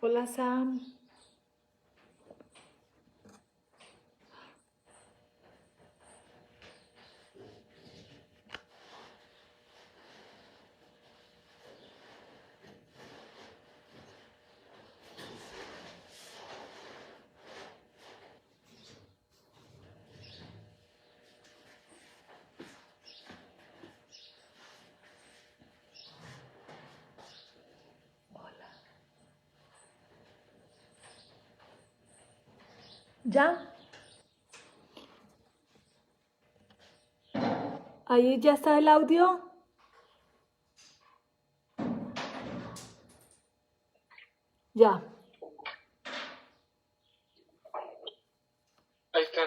Hola Sam. ¿Ya? Ahí ya está el audio. Ya. Ahí está.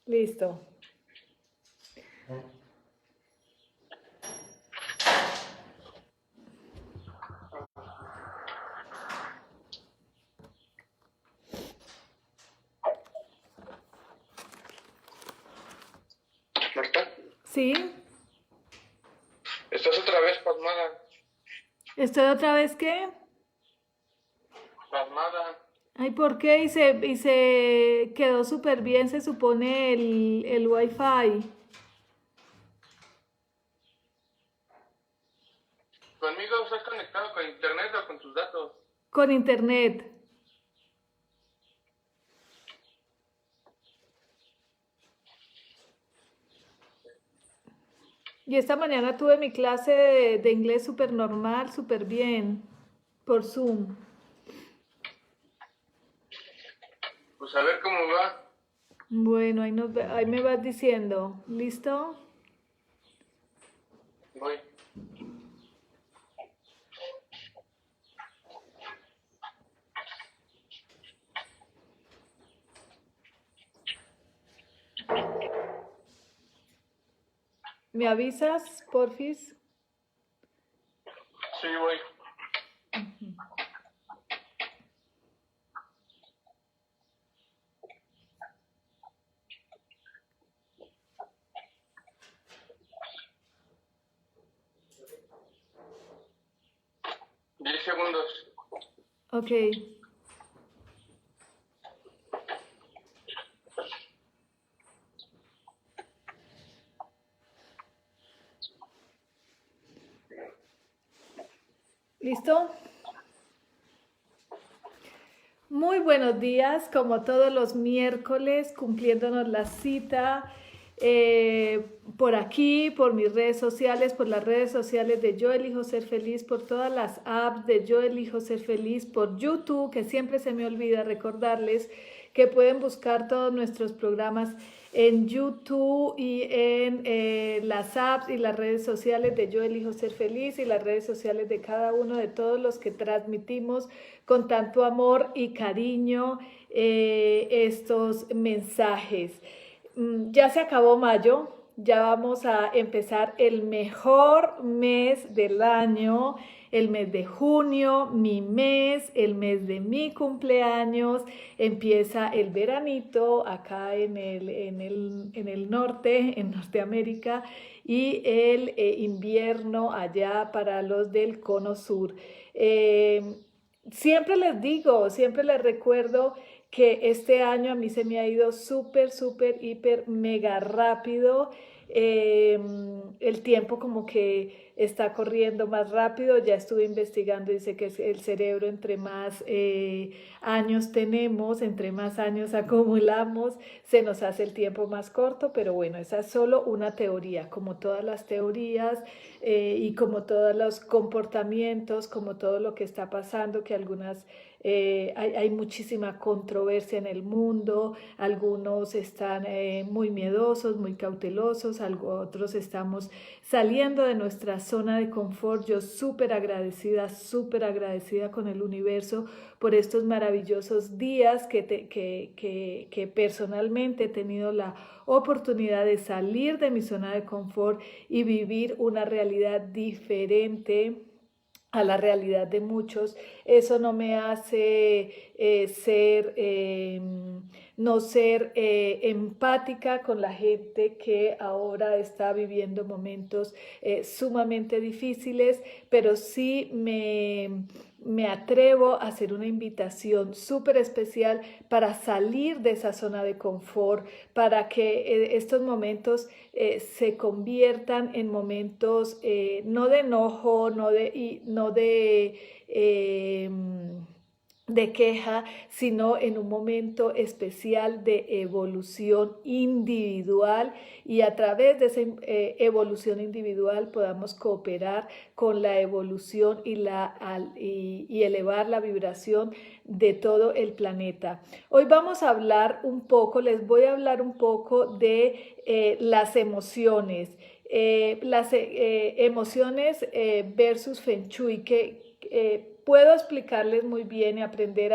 Listo. Marta, ¿Sí? estás otra vez pasmada. ¿Estoy otra vez qué? Pasmada. Ay, ¿por qué? Y se quedó súper bien, se supone el Wi-Fi. Conmigo estás conectado con internet o con tus datos. Con internet. Y esta mañana tuve mi clase de inglés súper normal, súper bien, por Zoom. Pues a ver cómo va. Bueno, ahí me vas diciendo. ¿Listo? Voy. ¿Me avisas, porfis? Sí, voy. 10 segundos. Ok. ¿Listo? Muy buenos días, como todos los miércoles, cumpliéndonos la cita por aquí, por mis redes sociales, por las redes sociales de Yo Elijo Ser Feliz, por todas las apps de Yo Elijo Ser Feliz, por YouTube, que siempre se me olvida recordarles que pueden buscar todos nuestros programas en YouTube y en las apps y las redes sociales de Yo Elijo Ser Feliz y las redes sociales de cada uno de todos los que transmitimos con tanto amor y cariño estos mensajes. Ya se acabó mayo, ya vamos a empezar el mejor mes del año, el mes de junio, mi mes, el mes de mi cumpleaños, empieza el veranito acá en el norte, en Norteamérica, y el invierno allá para los del cono sur. Eh, Siempre les digo, siempre les recuerdo que este año a mí se me ha ido súper, súper, hiper, mega rápido. Eh, el tiempo como que está corriendo más rápido. Ya estuve investigando, dice que el cerebro entre más años tenemos, entre más años acumulamos, se nos hace el tiempo más corto, pero bueno, esa es solo una teoría, como todas las teorías y como todos los comportamientos, como todo lo que está pasando, que hay muchísima controversia en el mundo, algunos están muy miedosos, muy cautelosos, otros estamos saliendo de nuestra zona de confort. Yo súper agradecida con el universo por estos maravillosos días que personalmente he tenido la oportunidad de salir de mi zona de confort y vivir una realidad diferente a la realidad de muchos. Eso no me hace no ser empática con la gente que ahora está viviendo momentos sumamente difíciles, pero sí me atrevo a hacer una invitación súper especial para salir de esa zona de confort, para que estos momentos se conviertan en momentos no de enojo, de queja, sino en un momento especial de evolución individual, y a través de esa evolución individual podamos cooperar con la evolución y elevar la vibración de todo el planeta. Hoy vamos a hablar un poco, les voy a hablar un poco de las emociones. Emociones versus Feng Shui, que puedo explicarles muy bien y aprender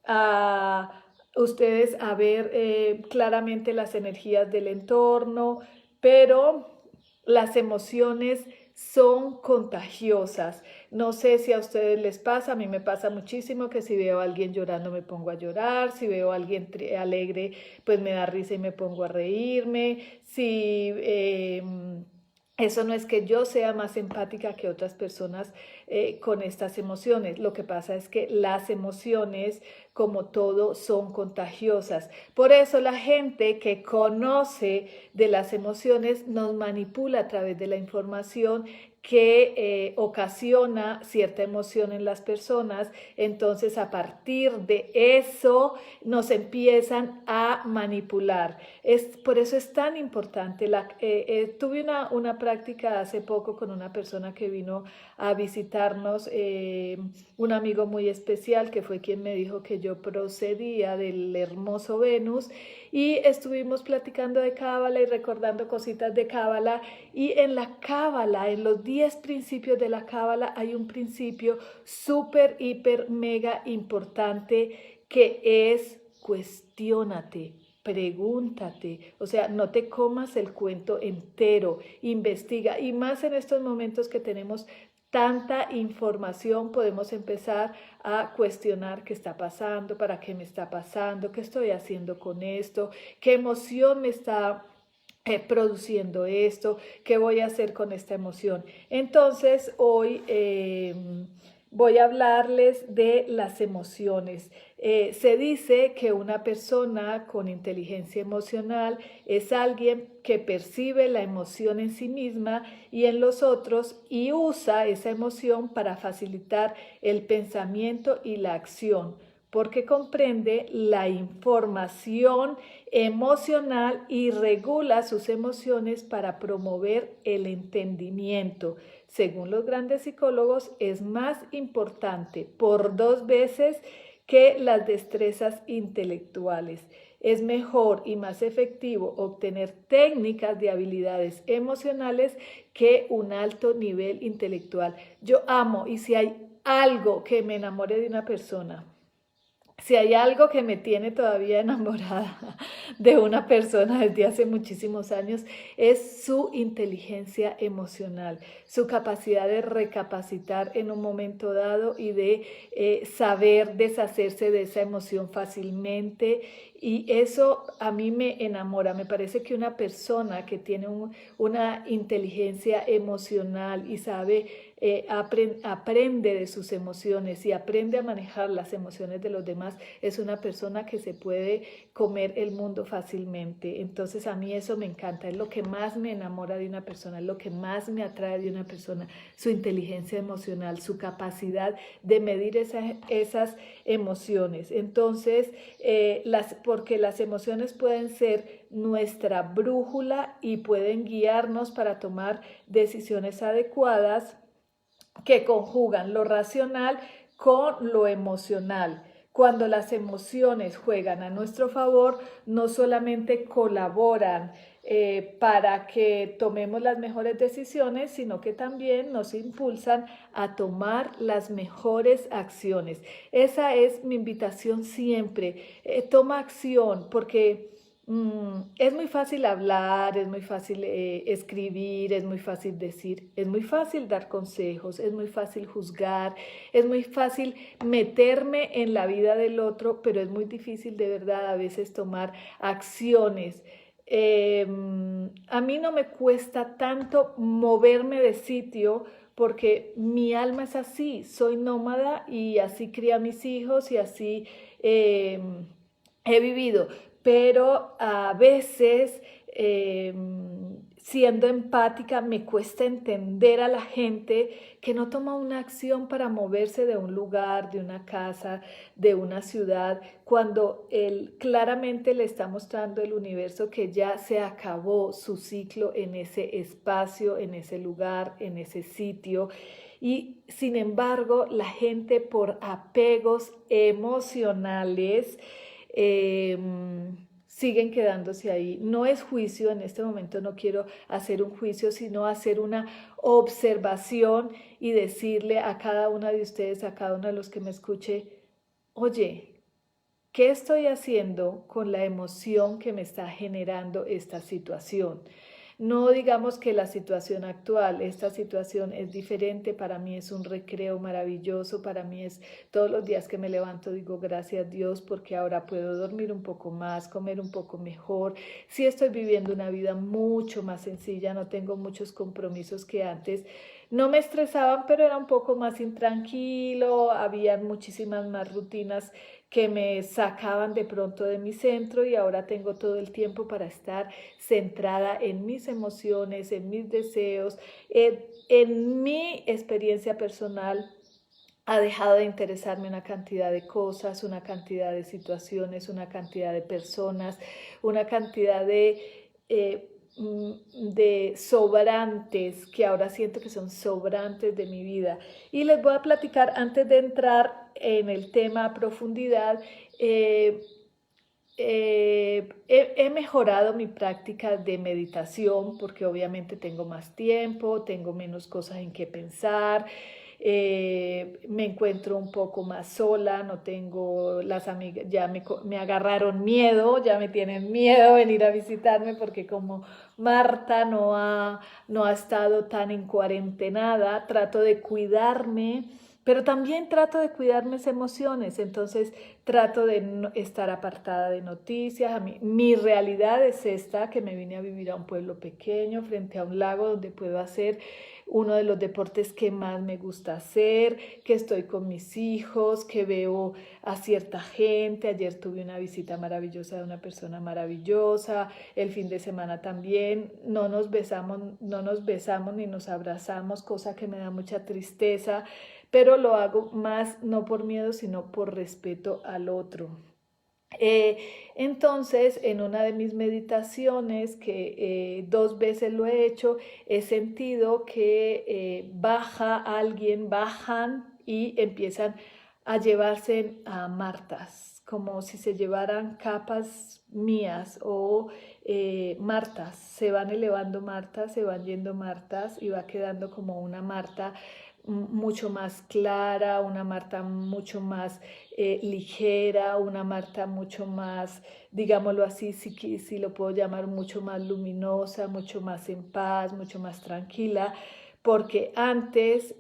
a ustedes a ver claramente las energías del entorno, pero las emociones son contagiosas. No sé si a ustedes les pasa, a mí me pasa muchísimo que si veo a alguien llorando me pongo a llorar, si veo a alguien alegre pues me da risa y me pongo a reírme, eso no es que yo sea más empática que otras personas con estas emociones. Lo que pasa es que las emociones, como todo, son contagiosas. Por eso la gente que conoce de las emociones nos manipula a través de la información que ocasiona cierta emoción en las personas. Entonces, a partir de eso nos empiezan a manipular. Por eso es tan importante. Tuve una práctica hace poco con una persona que vino a visitarnos, un amigo muy especial que fue quien me dijo que yo procedía del hermoso Venus, y estuvimos platicando de Cábala y recordando cositas de Cábala. Y en la Cábala, en los 10 principios de la Cábala, hay un principio súper, hiper, mega importante, que es cuestiónate. Pregúntate, o sea, no te comas el cuento entero, investiga, y más en estos momentos que tenemos tanta información, podemos empezar a cuestionar qué está pasando, para qué me está pasando, qué estoy haciendo con esto, qué emoción me está produciendo esto, qué voy a hacer con esta emoción. Entonces, hoy voy a hablarles de las emociones. Se dice que una persona con inteligencia emocional es alguien que percibe la emoción en sí misma y en los otros, y usa esa emoción para facilitar el pensamiento y la acción, porque comprende la información emocional y regula sus emociones para promover el entendimiento. Según los grandes psicólogos, es más importante por 2 veces que las destrezas intelectuales. Es mejor y más efectivo obtener técnicas de habilidades emocionales que un alto nivel intelectual. Yo amo, y si hay algo que me enamore de una persona, si hay algo que me tiene todavía enamorada de una persona desde hace muchísimos años, es su inteligencia emocional, su capacidad de recapacitar en un momento dado y de saber deshacerse de esa emoción fácilmente. Y eso a mí me enamora. Me parece que una persona que tiene una inteligencia emocional y sabe, aprende de sus emociones y aprende a manejar las emociones de los demás, es una persona que se puede comer el mundo fácilmente. Entonces a mí eso me encanta, es lo que más me enamora de una persona, es lo que más me atrae de una persona, su inteligencia emocional, su capacidad de medir esas emociones. Entonces, porque las emociones pueden ser nuestra brújula y pueden guiarnos para tomar decisiones adecuadas que conjugan lo racional con lo emocional. Cuando las emociones juegan a nuestro favor, no solamente colaboran para que tomemos las mejores decisiones, sino que también nos impulsan a tomar las mejores acciones. Esa es mi invitación siempre. Toma acción, porque es muy fácil hablar, es muy fácil escribir, es muy fácil decir, es muy fácil dar consejos, es muy fácil juzgar, es muy fácil meterme en la vida del otro, pero es muy difícil de verdad a veces tomar acciones. A mí no me cuesta tanto moverme de sitio porque mi alma es así, soy nómada y así crié a mis hijos y así he vivido, pero a veces siendo empática me cuesta entender a la gente que no toma una acción para moverse de un lugar, de una casa, de una ciudad, cuando él claramente le está mostrando el universo que ya se acabó su ciclo en ese espacio, en ese lugar, en ese sitio. Y sin embargo, la gente por apegos emocionales eh, siguen quedándose ahí. No es juicio, en este momento no quiero hacer un juicio, sino hacer una observación y decirle a cada una de ustedes, a cada uno de los que me escuche, oye, ¿qué estoy haciendo con la emoción que me está generando esta situación? No digamos que la situación actual, esta situación es diferente, para mí es un recreo maravilloso, para mí es todos los días que me levanto digo gracias a Dios porque ahora puedo dormir un poco más, comer un poco mejor, sí estoy viviendo una vida mucho más sencilla, no tengo muchos compromisos que antes, no me estresaban, pero era un poco más intranquilo, había muchísimas más rutinas que me sacaban de pronto de mi centro y ahora tengo todo el tiempo para estar centrada en mis emociones, en mis deseos, en mi experiencia personal. Ha dejado de interesarme una cantidad de cosas, una cantidad de situaciones, una cantidad de personas, una cantidad de sobrantes que ahora siento que son sobrantes de mi vida. Y les voy a platicar antes de entrar en el tema a profundidad. He mejorado mi práctica de meditación porque obviamente tengo más tiempo, tengo menos cosas en que pensar, me encuentro un poco más sola, no tengo las amigas, ya me agarraron miedo, ya me tienen miedo venir a visitarme porque como Marta no ha estado tan en cuarentenada, trato de cuidarme, pero también trato de cuidar mis emociones, entonces trato de no estar apartada de noticias. Mi realidad es esta, que me vine a vivir a un pueblo pequeño, frente a un lago donde puedo hacer uno de los deportes que más me gusta hacer, que estoy con mis hijos, que veo a cierta gente. Ayer tuve una visita maravillosa de una persona maravillosa, el fin de semana también, no nos besamos ni nos abrazamos, cosa que me da mucha tristeza, pero lo hago más no por miedo, sino por respeto al otro. Eh, entonces, en una de mis meditaciones, que 2 veces lo he hecho, he sentido que bajan y empiezan a llevarse a martas, como si se llevaran capas mías o martas, se van elevando martas, se van yendo martas y va quedando como una marta mucho más clara, una Marta mucho más ligera, una Marta mucho más, digámoslo así, si lo puedo llamar, mucho más luminosa, mucho más en paz, mucho más tranquila, porque antes,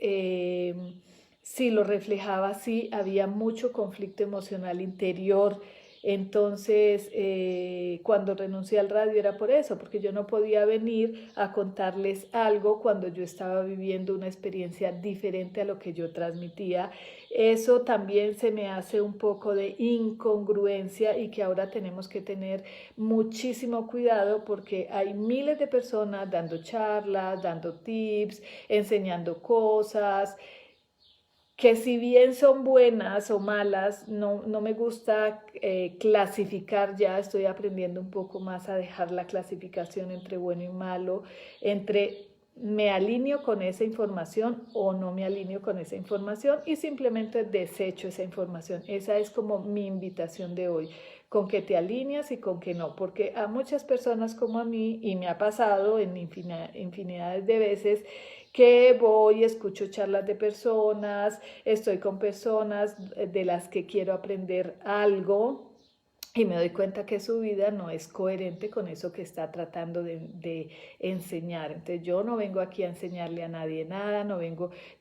si lo reflejaba así, había mucho conflicto emocional interior. Entonces, cuando renuncié al radio era por eso, porque yo no podía venir a contarles algo cuando yo estaba viviendo una experiencia diferente a lo que yo transmitía. Eso también se me hace un poco de incongruencia y que ahora tenemos que tener muchísimo cuidado porque hay miles de personas dando charlas, dando tips, enseñando cosas que si bien son buenas o malas, no me gusta clasificar ya, estoy aprendiendo un poco más a dejar la clasificación entre bueno y malo, entre me alineo con esa información o no me alineo con esa información y simplemente desecho esa información. Esa es como mi invitación de hoy, con que te alineas y con que no, porque a muchas personas como a mí, y me ha pasado en infinidades de veces, que voy, escucho charlas de personas, estoy con personas de las que quiero aprender algo y me doy cuenta que su vida no es coherente con eso que está tratando de enseñar. Entonces yo no vengo aquí a enseñarle a nadie nada,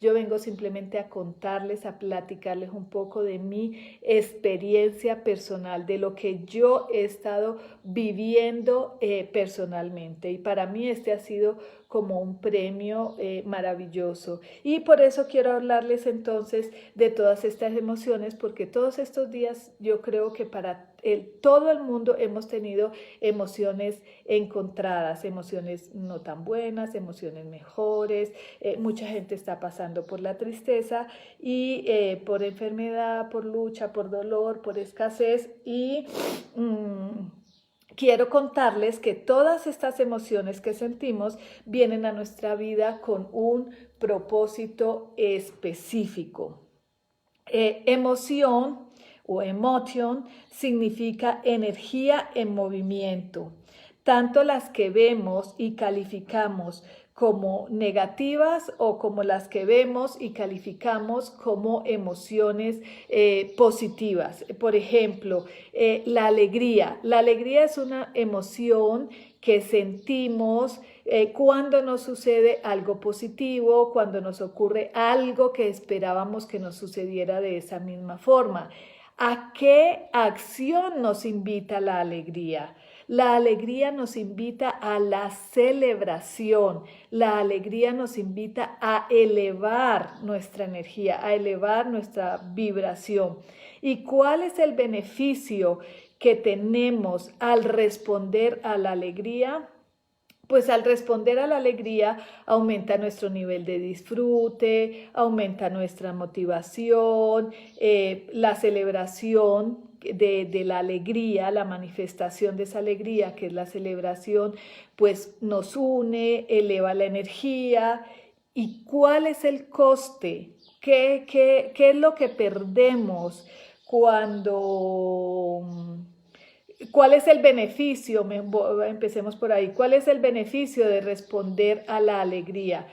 yo vengo simplemente a contarles, a platicarles un poco de mi experiencia personal, de lo que yo he estado viviendo personalmente. Y para mí este ha sido como un premio maravilloso. Y por eso quiero hablarles entonces de todas estas emociones, porque todos estos días yo creo que para todo el mundo hemos tenido emociones encontradas, emociones no tan buenas, emociones mejores. Mucha gente está pasando por la tristeza y por enfermedad, por lucha, por dolor, por escasez y quiero contarles que todas estas emociones que sentimos vienen a nuestra vida con un propósito específico. Emoción o emotion significa energía en movimiento. Tanto las que vemos y calificamos como negativas o como las que vemos y calificamos como emociones positivas. Por ejemplo, la alegría. La alegría es una emoción que sentimos cuando nos sucede algo positivo, cuando nos ocurre algo que esperábamos que nos sucediera de esa misma forma. ¿A qué acción nos invita la alegría? La alegría nos invita a la celebración, la alegría nos invita a elevar nuestra energía, a elevar nuestra vibración. ¿Y cuál es el beneficio que tenemos al responder a la alegría? Pues al responder a la alegría aumenta nuestro nivel de disfrute, aumenta nuestra motivación, la celebración de la alegría, la manifestación de esa alegría que es la celebración, pues nos une, eleva la energía. ¿Y cuál es el coste? ¿Qué es lo que perdemos cuando... ¿Cuál es el beneficio? Empecemos por ahí. ¿Cuál es el beneficio de responder a la alegría?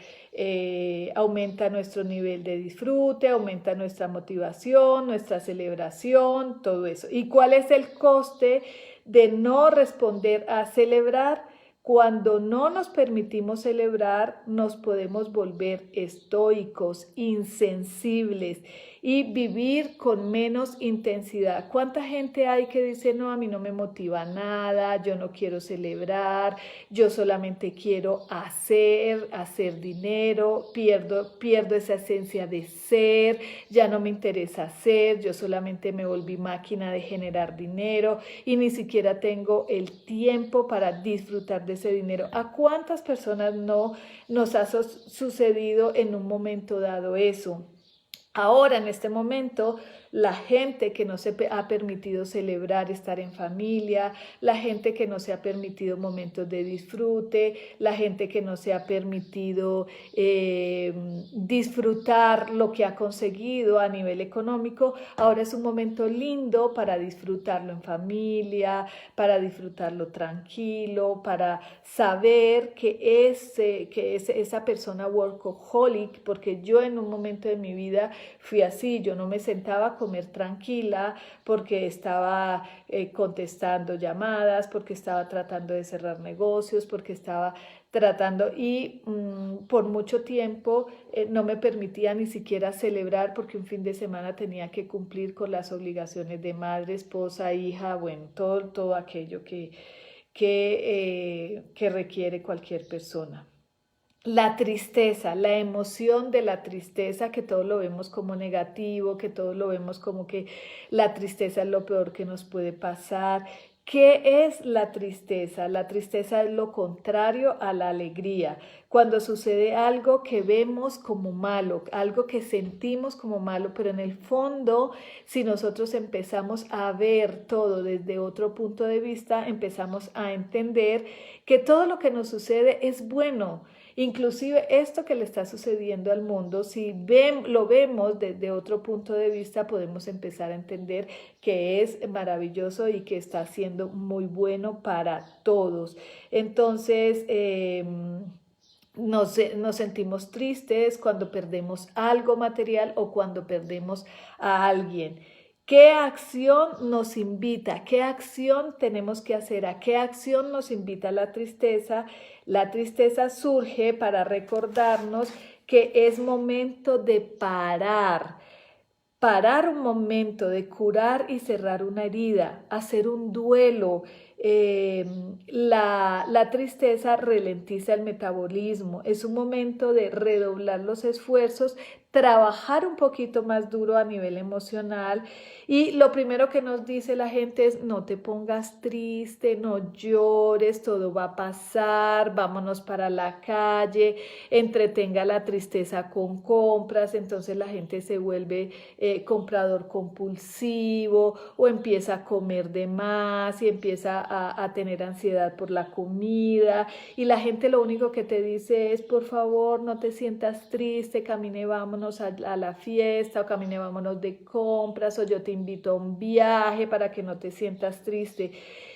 Aumenta nuestro nivel de disfrute, aumenta nuestra motivación, nuestra celebración, todo eso. ¿Y cuál es el coste de no responder a celebrar? Cuando no nos permitimos celebrar, nos podemos volver estoicos, insensibles y vivir con menos intensidad. ¿Cuánta gente hay que dice, no, a mí no me motiva nada, yo no quiero celebrar, yo solamente quiero hacer dinero, pierdo esa esencia de ser, ya no me interesa ser, yo solamente me volví máquina de generar dinero y ni siquiera tengo el tiempo para disfrutar de ese dinero? ¿A cuántas personas no nos ha sucedido en un momento dado eso? Ahora, en este momento, la gente que no se ha permitido celebrar, estar en familia, la gente que no se ha permitido momentos de disfrute, la gente que no se ha permitido disfrutar lo que ha conseguido a nivel económico, ahora es un momento lindo para disfrutarlo en familia, para disfrutarlo tranquilo, para saber que esa persona workaholic, porque yo en un momento de mi vida fui así, yo no me sentaba a comer tranquila porque estaba contestando llamadas, porque estaba tratando de cerrar negocios, porque estaba tratando y por mucho tiempo no me permitía ni siquiera celebrar porque un fin de semana tenía que cumplir con las obligaciones de madre, esposa, hija, bueno, todo aquello que requiere cualquier persona. La tristeza, la emoción de la tristeza, que todo lo vemos como negativo, que todo lo vemos como que la tristeza es lo peor que nos puede pasar. ¿Qué es la tristeza? La tristeza es lo contrario a la alegría. Cuando sucede algo que vemos como malo, algo que sentimos como malo, pero en el fondo, si nosotros empezamos a ver todo desde otro punto de vista, empezamos a entender que todo lo que nos sucede es bueno. Inclusive esto que le está sucediendo al mundo, si lo vemos desde otro punto de vista, podemos empezar a entender que es maravilloso y que está siendo muy bueno para todos. Entonces, nos sentimos tristes cuando perdemos algo material o cuando perdemos a alguien. ¿Qué acción nos invita? ¿Qué acción tenemos que hacer? ¿A qué acción nos invita la tristeza? La tristeza surge para recordarnos que es momento de parar. parar un momento de curar y cerrar una herida, hacer un duelo. La tristeza ralentiza el metabolismo, es un momento de redoblar los esfuerzos, trabajar un poquito más duro a nivel emocional y lo primero que nos dice la gente es no te pongas triste, no llores, todo va a pasar, vámonos para la calle, entretenga la tristeza con compras, entonces la gente se vuelve comprador compulsivo o empieza a comer de más y empieza a tener ansiedad por la comida y la gente lo único que te dice es por favor no te sientas triste, camine vámonos a la fiesta o camine vámonos de compras o yo te invito a un viaje para que no te sientas triste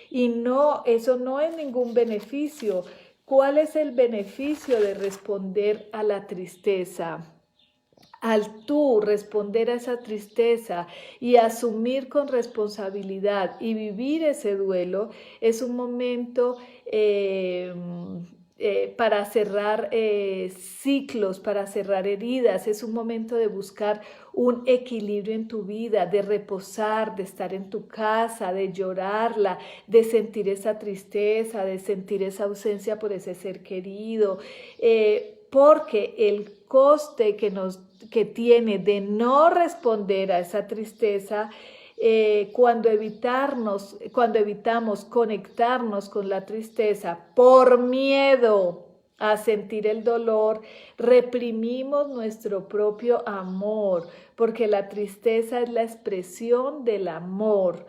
y no, eso no es ningún beneficio. ¿Cuál es el beneficio de responder a la tristeza? Al tú responder a esa tristeza y asumir con responsabilidad y vivir ese duelo, es un momento para cerrar ciclos, para cerrar heridas, es un momento de buscar un equilibrio en tu vida, de reposar, de estar en tu casa, de llorarla, de sentir esa tristeza, de sentir esa ausencia por ese ser querido, porque el coste que tiene de no responder a esa tristeza, cuando evitamos conectarnos con la tristeza por miedo a sentir el dolor, reprimimos nuestro propio amor, porque la tristeza es la expresión del amor.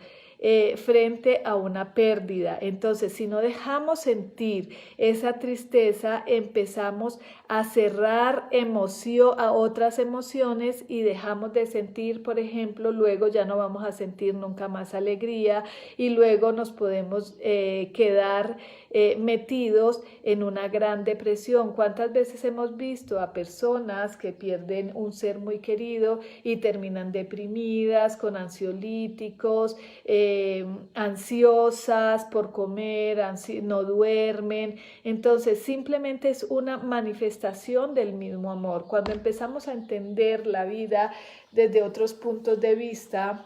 Frente a una pérdida. Entonces, si no dejamos sentir esa tristeza, empezamos a cerrar a otras emociones y dejamos de sentir, por ejemplo, luego ya no vamos a sentir nunca más alegría y luego nos podemos quedar metidos en una gran depresión. ¿Cuántas veces hemos visto a personas que pierden un ser muy querido y terminan deprimidas, con ansiolíticos, ansiosas por comer, no duermen? Entonces simplemente es una manifestación del mismo amor. Cuando empezamos a entender la vida desde otros puntos de vista,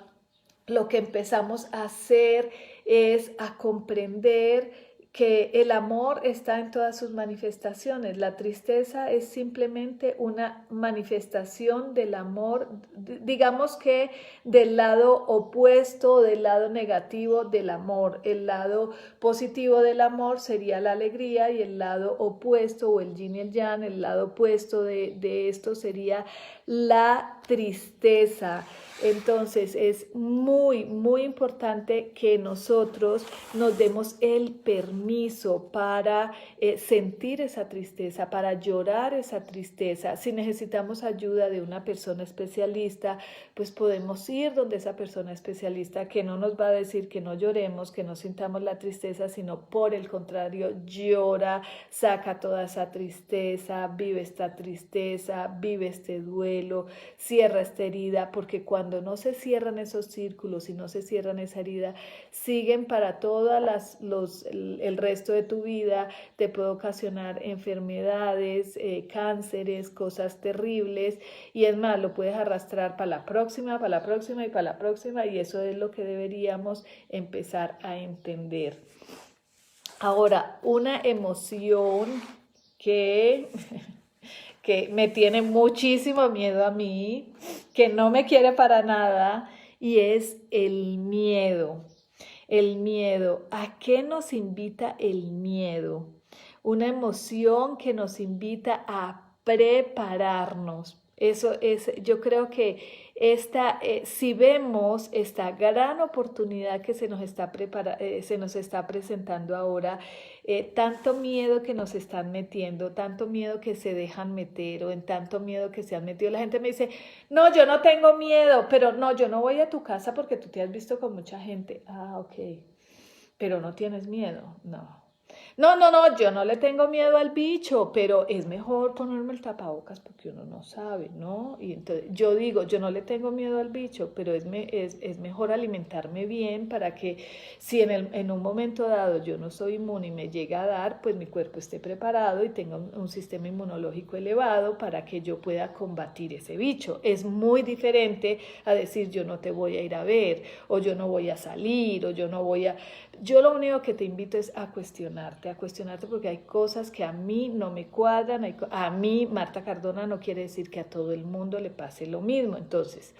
lo que empezamos a hacer es a comprender que el amor está en todas sus manifestaciones. La tristeza es simplemente una manifestación del amor, digamos que del lado opuesto, del lado negativo del amor. El lado positivo del amor sería la alegría y el lado opuesto o el yin y el yang, el lado opuesto de esto sería la tristeza. Entonces es muy, muy importante que nosotros nos demos el permiso para sentir esa tristeza, para llorar esa tristeza. Si necesitamos ayuda de una persona especialista, pues podemos ir donde esa persona especialista que no nos va a decir que no lloremos, que no sintamos la tristeza, sino por el contrario, llora, saca toda esa tristeza, vive esta tristeza, vive este duelo, cierra esta herida, porque cuando no se cierran esos círculos y no se cierran esa herida, siguen para el resto de tu vida, te puede ocasionar enfermedades, cánceres, cosas terribles, y es más, lo puedes arrastrar para la próxima y para la próxima, y eso es lo que deberíamos empezar a entender. Ahora, una emoción que me tiene muchísimo miedo a mí, que no me quiere para nada, y es el miedo. El miedo. ¿A qué nos invita el miedo? Una emoción que nos invita a prepararnos. Eso es, yo creo que si vemos esta gran oportunidad que se nos está presentando ahora, tanto miedo que nos están metiendo, tanto miedo que se dejan meter o en tanto miedo que se han metido. La gente me dice, no, yo no tengo miedo, pero no, yo no voy a tu casa porque tú te has visto con mucha gente. Ah, ok, pero no tienes miedo, no. No, yo no le tengo miedo al bicho, pero es mejor ponerme el tapabocas porque uno no sabe, ¿no? Y entonces yo digo, yo no le tengo miedo al bicho, pero es mejor alimentarme bien para que si en un momento dado yo no soy inmune y me llega a dar, pues mi cuerpo esté preparado y tenga un sistema inmunológico elevado para que yo pueda combatir ese bicho. Es muy diferente a decir yo no te voy a ir a ver, o yo no voy a salir, o yo no voy a... Yo lo único que te invito es a cuestionarte porque hay cosas que a mí no me cuadran, a mí Marta Cardona no quiere decir que a todo el mundo le pase lo mismo. Entonces,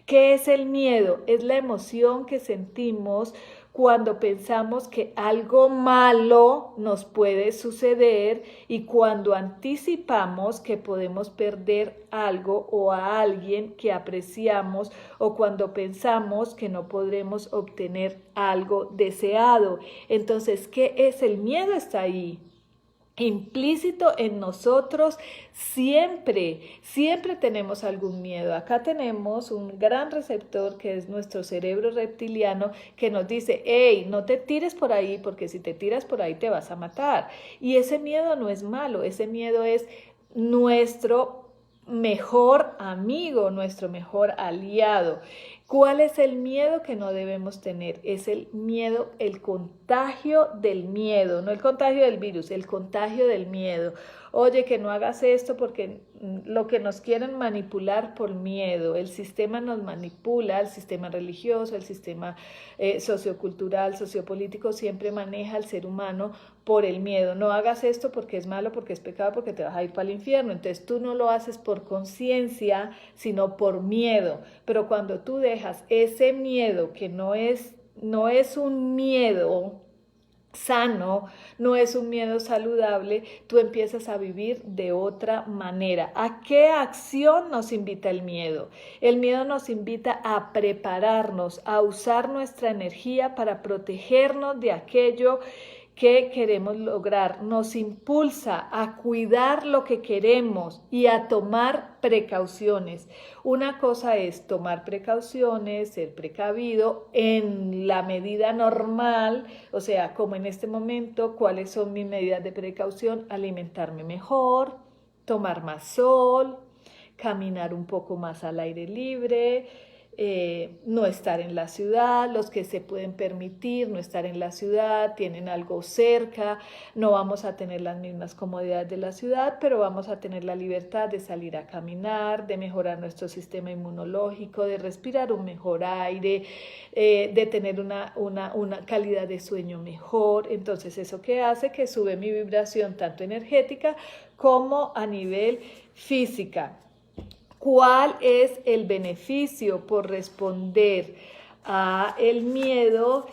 ¿qué es el miedo? Es la emoción que sentimos cuando pensamos que algo malo nos puede suceder y cuando anticipamos que podemos perder algo o a alguien que apreciamos o cuando pensamos que no podremos obtener algo deseado. Entonces, ¿qué es el miedo? Está ahí. Implícito en nosotros siempre tenemos algún miedo. Acá tenemos un gran receptor que es nuestro cerebro reptiliano que nos dice, hey, no te tires por ahí porque si te tiras por ahí te vas a matar. Y ese miedo no es malo, ese miedo es nuestro mejor amigo, nuestro mejor aliado. ¿Cuál es el miedo que no debemos tener? Es el miedo, el contagio del miedo, no el contagio del virus, el contagio del miedo. Oye, que no hagas esto porque lo que nos quieren manipular por miedo, el sistema nos manipula, el sistema religioso, el sistema sociocultural, sociopolítico, siempre maneja al ser humano por el miedo. No hagas esto porque es malo, porque es pecado, porque te vas a ir para el infierno. Entonces tú no lo haces por conciencia, sino por miedo. Pero cuando tú dejas ese miedo que no es un miedo sano, no es un miedo saludable, tú empiezas a vivir de otra manera. ¿A qué acción nos invita el miedo? El miedo nos invita a prepararnos, a usar nuestra energía para protegernos de aquello que queremos lograr, nos impulsa a cuidar lo que queremos y a tomar precauciones. Una cosa es tomar precauciones, ser precavido en la medida normal, o sea, como en este momento, ¿cuáles son mis medidas de precaución? Alimentarme mejor, tomar más sol, caminar un poco más al aire libre, no estar en la ciudad, los que se pueden permitir no estar en la ciudad, tienen algo cerca, no vamos a tener las mismas comodidades de la ciudad, pero vamos a tener la libertad de salir a caminar, de mejorar nuestro sistema inmunológico, de respirar un mejor aire, de tener una calidad de sueño mejor. Entonces, ¿eso qué hace? Que sube mi vibración tanto energética como a nivel física. ¿Cuál es el beneficio por responder a el miedo?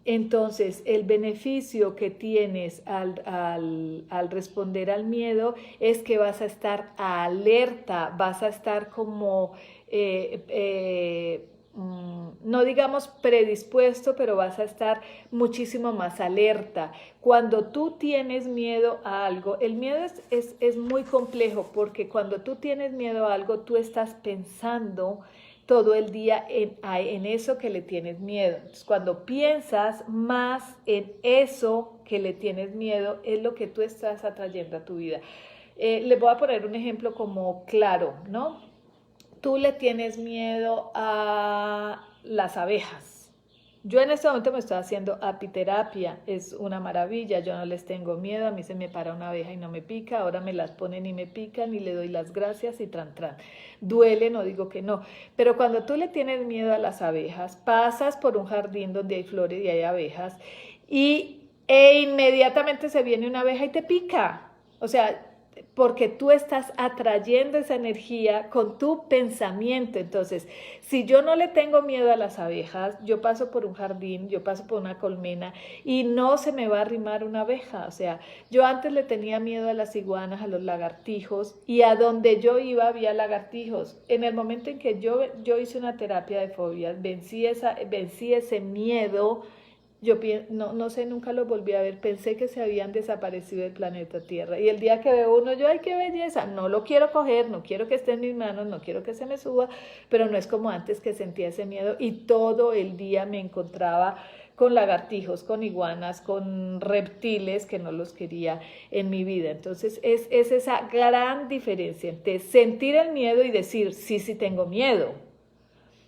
Entonces, el beneficio que tienes al responder al miedo es que vas a estar alerta, vas a estar como... no digamos predispuesto, pero vas a estar muchísimo más alerta. Cuando tú tienes miedo a algo, el miedo es muy complejo porque cuando tú tienes miedo a algo, tú estás pensando todo el día en eso que le tienes miedo. Entonces, cuando piensas más en eso que le tienes miedo, es lo que tú estás atrayendo a tu vida. Les voy a poner un ejemplo como claro, ¿no? Tú le tienes miedo a las abejas. Yo en este momento me estoy haciendo apiterapia, es una maravilla, yo no les tengo miedo, a mí se me para una abeja y no me pica, ahora me las ponen y me pican y le doy las gracias y tran. Duele, no digo que no, pero cuando tú le tienes miedo a las abejas, pasas por un jardín donde hay flores y hay abejas e inmediatamente se viene una abeja y te pica, o sea, porque tú estás atrayendo esa energía con tu pensamiento. Entonces, si yo no le tengo miedo a las abejas, yo paso por un jardín, yo paso por una colmena y no se me va a arrimar una abeja. O sea, yo antes le tenía miedo a las iguanas, a los lagartijos, y a donde yo iba había lagartijos. En el momento en que yo hice una terapia de fobias, vencí ese miedo. Yo no sé, nunca los volví a ver, pensé que se habían desaparecido del planeta Tierra. Y el día que veo uno, yo, ¡ay, qué belleza! No lo quiero coger, no quiero que esté en mis manos, no quiero que se me suba, pero no es como antes que sentía ese miedo y todo el día me encontraba con lagartijos, con iguanas, con reptiles que no los quería en mi vida. Entonces es esa gran diferencia entre sentir el miedo y decir, sí, sí tengo miedo.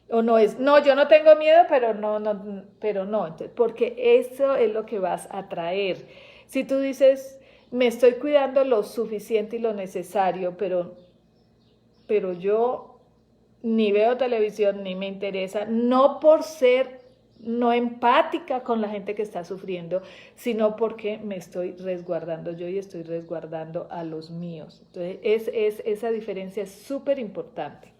O no es, no, yo no tengo miedo, pero pero no. Entonces, porque eso es lo que vas a traer. Si tú dices, me estoy cuidando lo suficiente y lo necesario, pero yo ni veo televisión, ni me interesa, no por ser no empática con la gente que está sufriendo, sino porque me estoy resguardando yo y estoy resguardando a los míos. Entonces, esa diferencia es súper importante.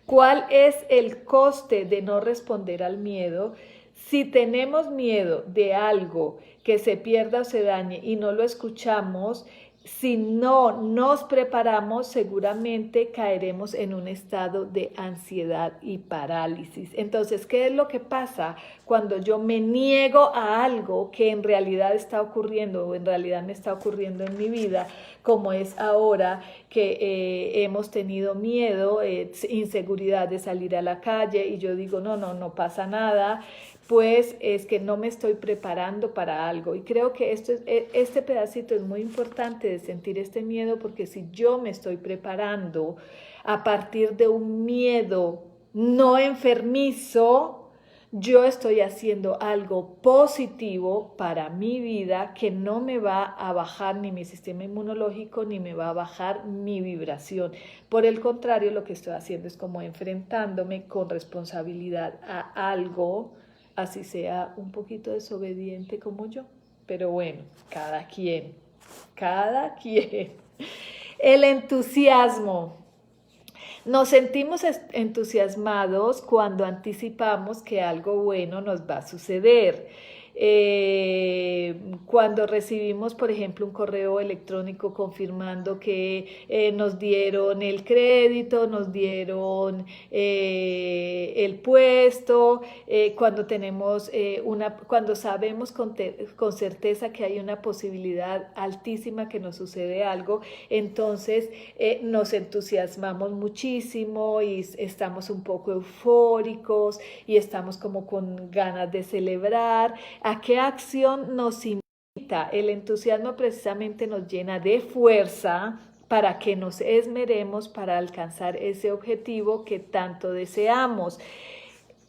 ¿Cuál es el coste de no responder al miedo? Si tenemos miedo de algo que se pierda o se dañe y no lo escuchamos, si no nos preparamos, seguramente caeremos en un estado de ansiedad y parálisis. Entonces, ¿qué es lo que pasa cuando yo me niego a algo que en realidad está ocurriendo o en realidad me está ocurriendo en mi vida, como es ahora que hemos tenido miedo, inseguridad de salir a la calle y yo digo, no pasa nada? Pues es que no me estoy preparando para algo. Y creo que este pedacito es muy importante de sentir este miedo, porque si yo me estoy preparando a partir de un miedo no enfermizo, yo estoy haciendo algo positivo para mi vida que no me va a bajar ni mi sistema inmunológico ni me va a bajar mi vibración. Por el contrario, lo que estoy haciendo es como enfrentándome con responsabilidad a algo, así sea un poquito desobediente como yo. Pero bueno, cada quien. El entusiasmo. Nos sentimos entusiasmados cuando anticipamos que algo bueno nos va a suceder. Cuando recibimos, por ejemplo, un correo electrónico confirmando que nos dieron el crédito, nos dieron el puesto, cuando tenemos cuando sabemos con certeza que hay una posibilidad altísima que nos sucede algo, entonces nos entusiasmamos muchísimo y estamos un poco eufóricos y estamos como con ganas de celebrar. ¿A qué acción nos invita? El entusiasmo precisamente nos llena de fuerza para que nos esmeremos para alcanzar ese objetivo que tanto deseamos.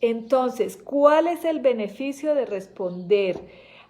Entonces, ¿cuál es el beneficio de responder?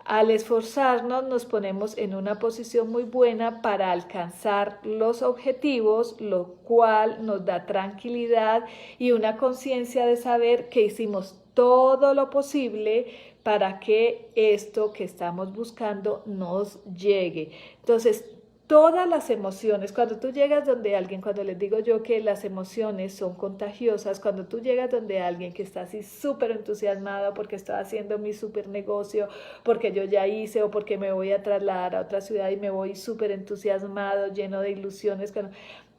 Al esforzarnos nos ponemos en una posición muy buena para alcanzar los objetivos, lo cual nos da tranquilidad y una conciencia de saber que hicimos todo lo posible para que esto que estamos buscando nos llegue. Entonces, todas las emociones, cuando tú llegas donde alguien, cuando les digo yo que las emociones son contagiosas, cuando tú llegas donde alguien que está así súper entusiasmado porque está haciendo mi súper negocio, porque yo ya hice o porque me voy a trasladar a otra ciudad y me voy súper entusiasmado, lleno de ilusiones,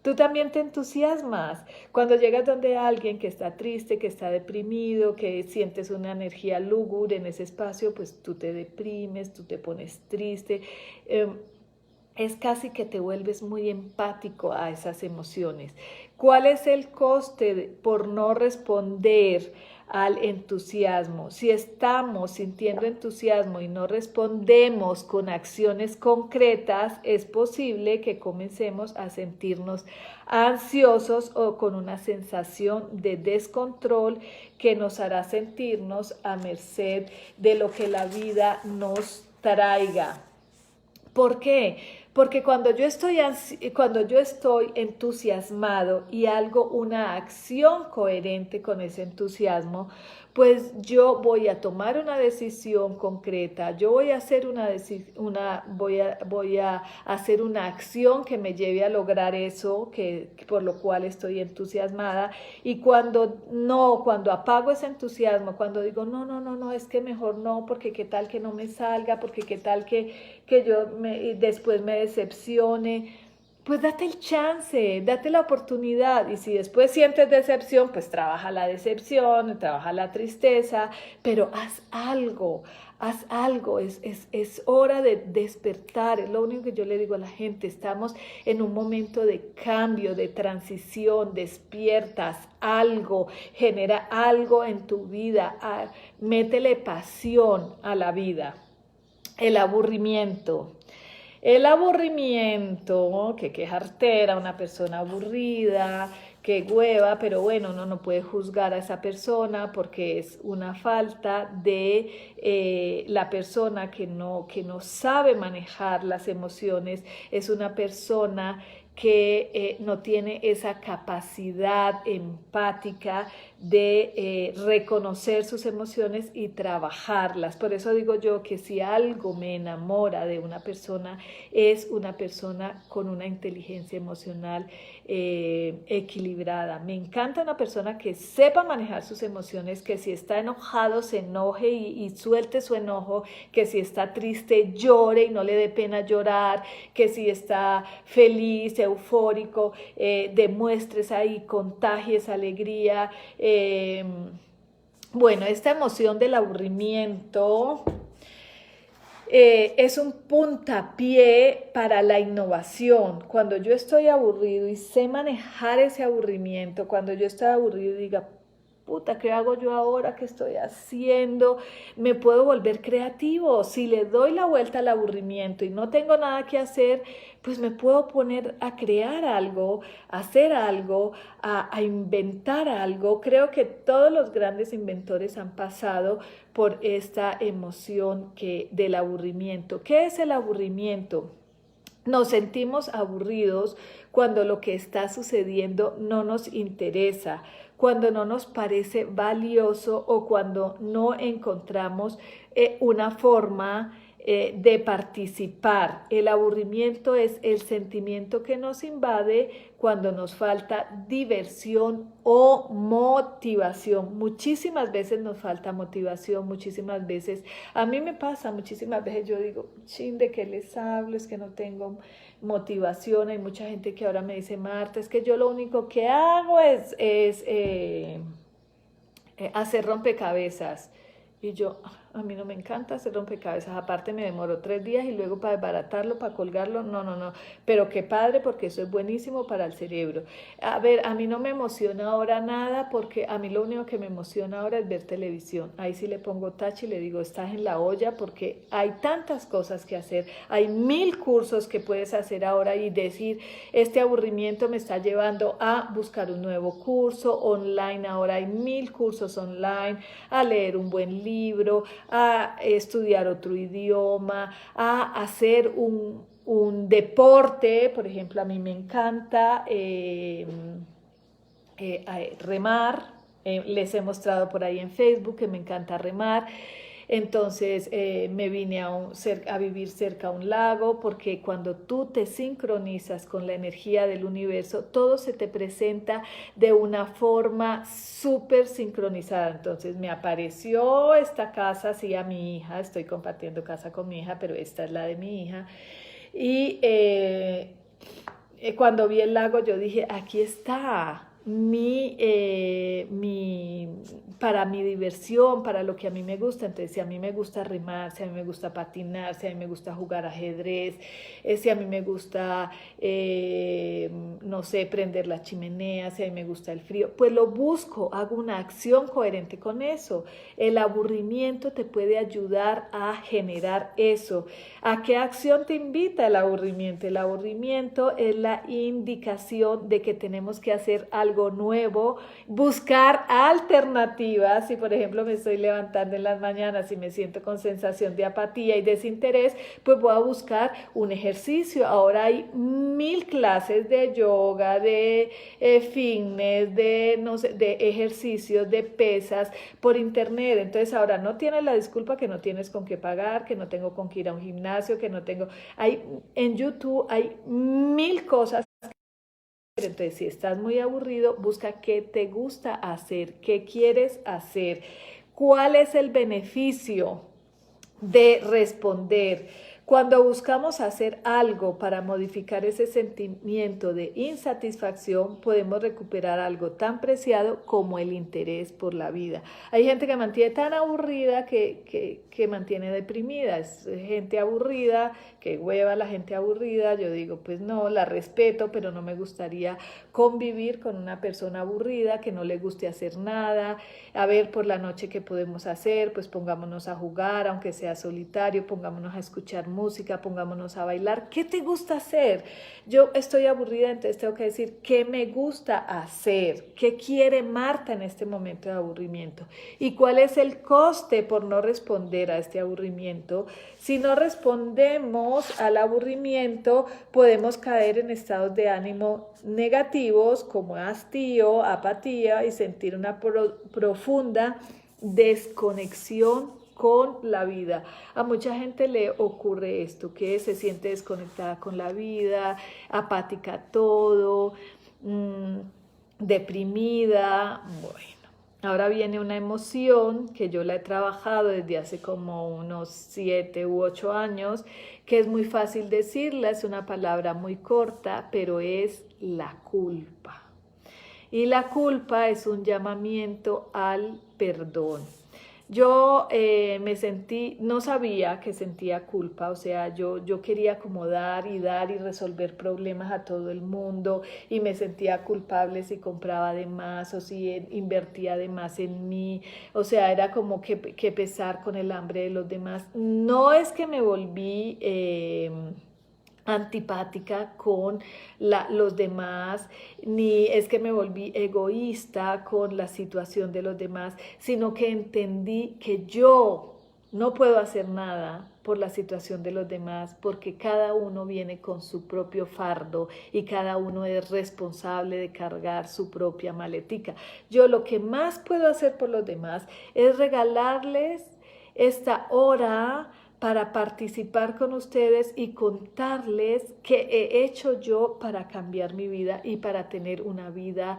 tú también te entusiasmas. Cuando llegas donde alguien que está triste, que está deprimido, que sientes una energía lúgubre en ese espacio, pues tú te deprimes, tú te pones triste. Es casi que te vuelves muy empático a esas emociones. ¿Cuál es el coste por no responder al entusiasmo? Si estamos sintiendo entusiasmo y no respondemos con acciones concretas, es posible que comencemos a sentirnos ansiosos o con una sensación de descontrol que nos hará sentirnos a merced de lo que la vida nos traiga. ¿Por qué? Porque cuando yo estoy entusiasmado y hago una acción coherente con ese entusiasmo, pues yo voy a tomar una decisión concreta, yo voy a hacer voy a hacer una acción que me lleve a lograr eso por lo cual estoy entusiasmada. Y cuando apago ese entusiasmo, cuando digo no, es que mejor no, porque qué tal que no me salga, porque qué tal que yo después me decepcione, pues date el chance, date la oportunidad. Y si después sientes decepción, pues trabaja la decepción, trabaja la tristeza, pero haz algo. Haz algo, es hora de despertar, es lo único que yo le digo a la gente, estamos en un momento de cambio, de transición, despiertas algo, genera algo en tu vida, métele pasión a la vida. El aburrimiento. El aburrimiento, que jartera, una persona aburrida, que hueva, pero bueno, uno no puede juzgar a esa persona porque es una falta de la persona que no sabe manejar las emociones, es una persona que no tiene esa capacidad empática de reconocer sus emociones y trabajarlas. Por eso digo yo que si algo me enamora de una persona, es una persona con una inteligencia emocional equilibrada. Me encanta una persona que sepa manejar sus emociones, que si está enojado se enoje y suelte su enojo, que si está triste llore y no le dé pena llorar, que si está feliz, eufórico, demuestres ahí, contagies alegría. Bueno, esta emoción del aburrimiento es un puntapié para la innovación. Cuando yo estoy aburrido y sé manejar ese aburrimiento, cuando yo estoy aburrido y diga, puta, ¿qué hago yo ahora? ¿Qué estoy haciendo? Me puedo volver creativo. Si le doy la vuelta al aburrimiento y no tengo nada que hacer, pues me puedo poner a crear algo, a hacer algo, a inventar algo. Creo que todos los grandes inventores han pasado por esta emoción del aburrimiento. ¿Qué es el aburrimiento? Nos sentimos aburridos cuando lo que está sucediendo no nos interesa, cuando no nos parece valioso o cuando no encontramos una forma de participar. El aburrimiento es el sentimiento que nos invade cuando nos falta diversión o motivación. Muchísimas veces nos falta motivación, muchísimas veces, a mí me pasa, muchísimas veces yo digo, chin, ¿de qué les hablo? Es que no tengo motivación. Hay mucha gente que ahora me dice, Marta, es que yo lo único que hago es hacer rompecabezas. Y yo, a mí no me encanta hacer rompecabezas, aparte me demoro 3 días y luego para desbaratarlo, para colgarlo, no, pero qué padre porque eso es buenísimo para el cerebro. A ver, a mí no me emociona ahora nada porque a mí lo único que me emociona ahora es ver televisión. Ahí sí le pongo touch y le digo, estás en la olla porque hay tantas cosas que hacer, hay 1000 cursos que puedes hacer ahora y decir, este aburrimiento me está llevando a buscar un nuevo curso online, ahora hay 1000 cursos online, a leer un buen libro, a estudiar otro idioma, a hacer un deporte. Por ejemplo, a mí me encanta remar. Les he mostrado por ahí en Facebook que me encanta remar. Entonces me vine a vivir cerca a un lago porque cuando tú te sincronizas con la energía del universo, todo se te presenta de una forma súper sincronizada. Entonces me apareció esta casa, sí, a mi hija, estoy compartiendo casa con mi hija, pero esta es la de mi hija. Y cuando vi el lago yo dije, aquí está. Para mi diversión, para lo que a mí me gusta. Entonces, si a mí me gusta remar, si a mí me gusta patinar, si a mí me gusta jugar ajedrez, si a mí me gusta, no sé, prender la chimenea, si a mí me gusta el frío, pues lo busco, hago una acción coherente con eso. El aburrimiento te puede ayudar a generar eso. ¿A qué acción te invita el aburrimiento? El aburrimiento es la indicación de que tenemos que hacer algo nuevo, buscar alternativas. Si por ejemplo me estoy levantando en las mañanas y me siento con sensación de apatía y desinterés, pues voy a buscar un ejercicio. Ahora hay 1000 clases de yoga, de fitness, de, no sé, de ejercicios, de pesas por internet. Entonces ahora no tienes la disculpa que no tienes con qué pagar, que no tengo con qué ir a un gimnasio, que no tengo. En YouTube hay 1000 cosas. Entonces, si estás muy aburrido, busca qué te gusta hacer, qué quieres hacer, cuál es el beneficio de responder, Cuando buscamos hacer algo para modificar ese sentimiento de insatisfacción, podemos recuperar algo tan preciado como el interés por la vida. Hay gente que mantiene tan aburrida que mantiene deprimida. Es gente aburrida, que hueva la gente aburrida. Yo digo, pues no, la respeto, pero no me gustaría convivir con una persona aburrida que no le guste hacer nada. A ver, por la noche, ¿qué podemos hacer? Pues pongámonos a jugar, aunque sea solitario, pongámonos a escuchar música, pongámonos a bailar. ¿Qué te gusta hacer? Yo estoy aburrida, entonces tengo que decir qué me gusta hacer, qué quiere Marta en este momento de aburrimiento y cuál es el coste por no responder a este aburrimiento. Si no respondemos al aburrimiento, podemos caer en estados de ánimo negativos como hastío, apatía y sentir una profunda desconexión con la vida. A mucha gente le ocurre esto, que se siente desconectada con la vida, apática a todo, deprimida. Bueno, ahora viene una emoción que yo la he trabajado desde hace como unos 7 u 8 años, que es muy fácil decirla, es una palabra muy corta, pero es la culpa. Y la culpa es un llamamiento al perdón. Yo me sentí, no sabía que sentía culpa, o sea, yo quería como dar y resolver problemas a todo el mundo y me sentía culpable si compraba de más o si invertía de más en mí, o sea, era como que pesar con el hambre de los demás. No es que me volví antipática con los demás, ni es que me volví egoísta con la situación de los demás, sino que entendí que yo no puedo hacer nada por la situación de los demás, porque cada uno viene con su propio fardo y cada uno es responsable de cargar su propia maletica. Yo lo que más puedo hacer por los demás es regalarles esta hora para participar con ustedes y contarles qué he hecho yo para cambiar mi vida y para tener una vida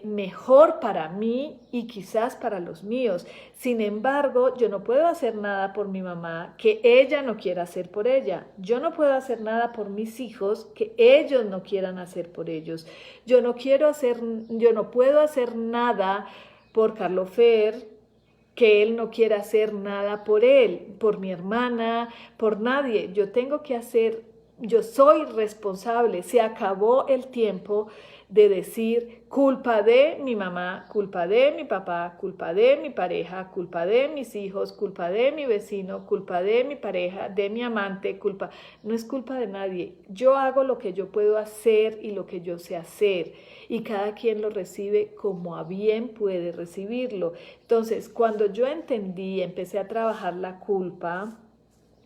mejor para mí y quizás para los míos. Sin embargo, yo no puedo hacer nada por mi mamá que ella no quiera hacer por ella. Yo no puedo hacer nada por mis hijos que ellos no quieran hacer por ellos. Yo no puedo hacer nada por Carlos Fer, que él no quiera hacer nada por él, por mi hermana, por nadie. Yo tengo que hacer, yo soy responsable. Se acabó el tiempo de decir culpa de mi mamá, culpa de mi papá, culpa de mi pareja, culpa de mis hijos, culpa de mi vecino, culpa de mi pareja, de mi amante, culpa. No es culpa de nadie. Yo hago lo que yo puedo hacer y lo que yo sé hacer. Y cada quien lo recibe como a bien puede recibirlo. Entonces, cuando yo empecé a trabajar la culpa,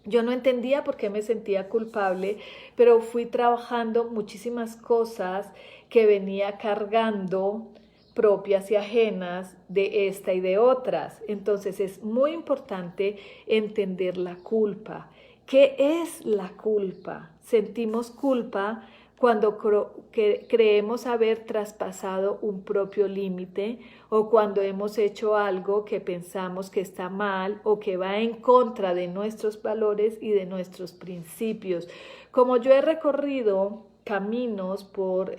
yo no entendía por qué me sentía culpable, pero fui trabajando muchísimas cosas que venía cargando, propias y ajenas de esta y de otras. Entonces es muy importante entender la culpa. ¿Qué es la culpa? Sentimos culpa cuando creemos haber traspasado un propio límite o cuando hemos hecho algo que pensamos que está mal o que va en contra de nuestros valores y de nuestros principios. Como yo he recorrido caminos por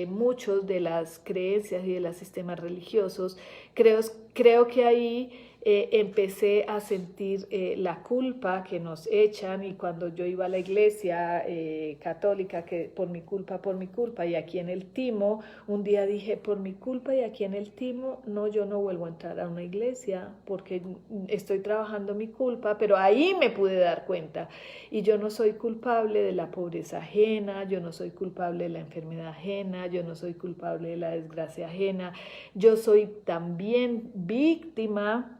muchos de las creencias y de los sistemas religiosos, creo que ahí empecé a sentir la culpa que nos echan y cuando yo iba a la iglesia católica, que por mi culpa, y aquí en el Timo, un día dije, por mi culpa y aquí en el Timo, no, yo no vuelvo a entrar a una iglesia porque estoy trabajando mi culpa, pero ahí me pude dar cuenta y yo no soy culpable de la pobreza ajena, yo no soy culpable de la enfermedad ajena, yo no soy culpable de la desgracia ajena, yo soy también víctima